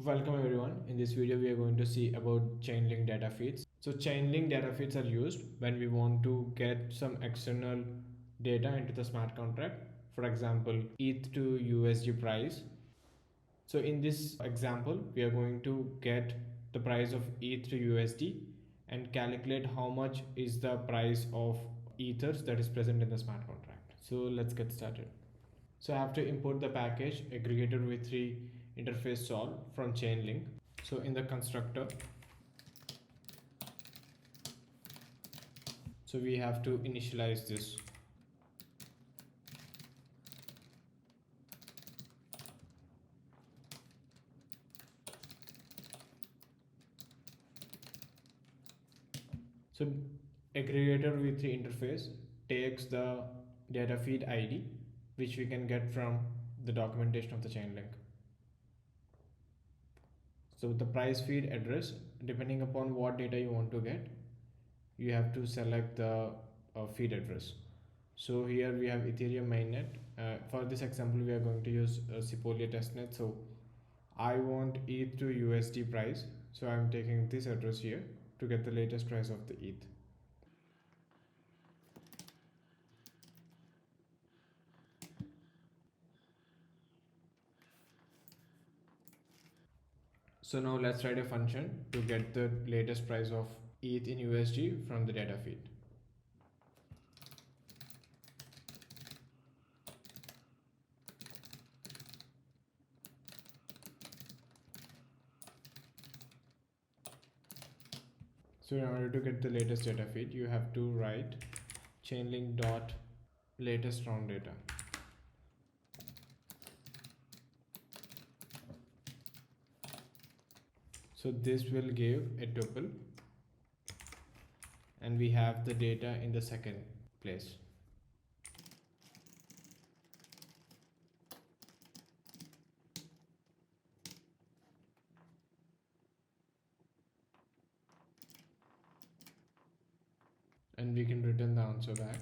Welcome everyone. In this video we are going to see about chainlink data feeds. So chainlink data feeds are used when we want to get some external data into the smart contract. For example, ETH to USD price. So in this example, we are going to get the price of ETH to USD and calculate how much is the price of ethers that is present in the smart contract. So let's get started. So I have to import the package aggregator v3 interface solve from chainlink. So in the constructor, so we have to initialize this. So aggregator v3 interface takes the data feed ID, which we can get from the documentation of the chainlink. So the price feed address, depending upon what data you want to get, you have to select the feed address. So here we have Ethereum mainnet. For this example, we are going to use Chipolia testnet. So I want ETH to USD price. So I'm taking this address here to get the latest price of the ETH. So now let's write a function to get the latest price of ETH in USD from the data feed. So in order to get the latest data feed, you have to write chainlink.latestRoundData. So this will give a tuple and we have the data in the second place. And we can return the answer back.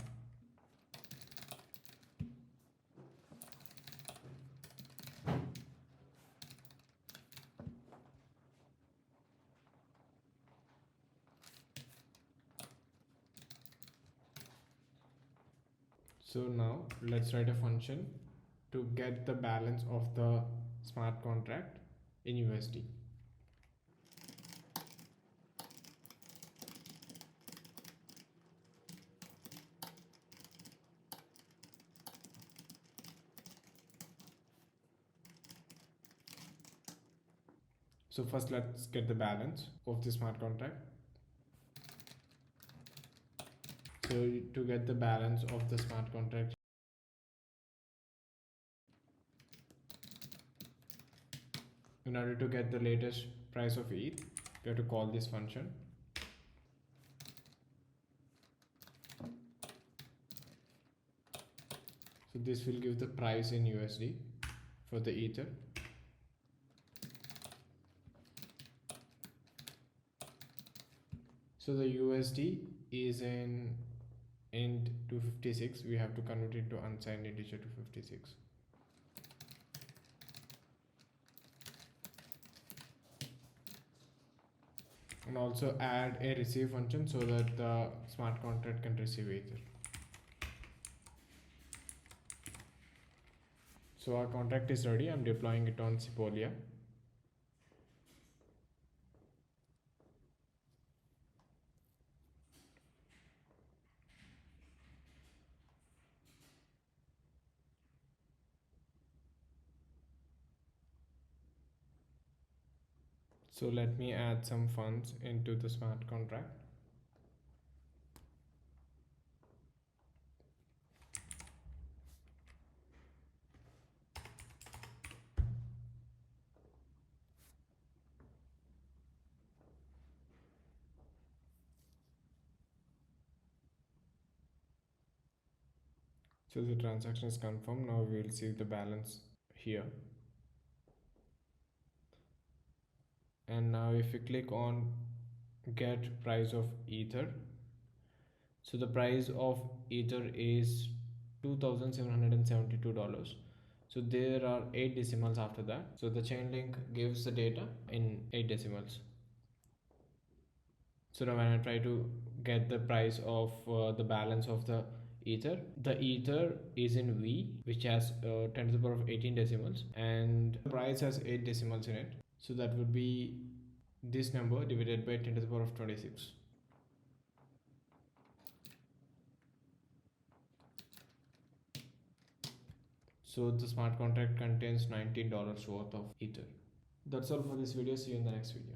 So now let's write a function to get the balance of the smart contract in USD. So first let's get the balance of the smart contract. So to get the balance of the smart contract, in order to get the latest price of ETH, we have to call this function. So this will give the price in USD for the ether. So the USD is in int 256. We have to convert it to unsigned integer 256. And also add a receive function so that the smart contract can receive ether. So our contract is ready. I'm deploying it on Chipolia. So let me add some funds into the smart contract. So the transaction is confirmed. Now we will see the balance here. And now if we click on get price of ether, so the price of ether is $2,772. So there are 8 decimals after that. So the chain link gives the data in 8 decimals. So now when I try to get the price of the balance of the ether is in V, which has 10 to the power of 18 decimals, and the price has 8 decimals in it. So that would be this number divided by 10 to the power of 26. So the smart contract contains $19 worth of ether. That's all for this video. See you in the next video.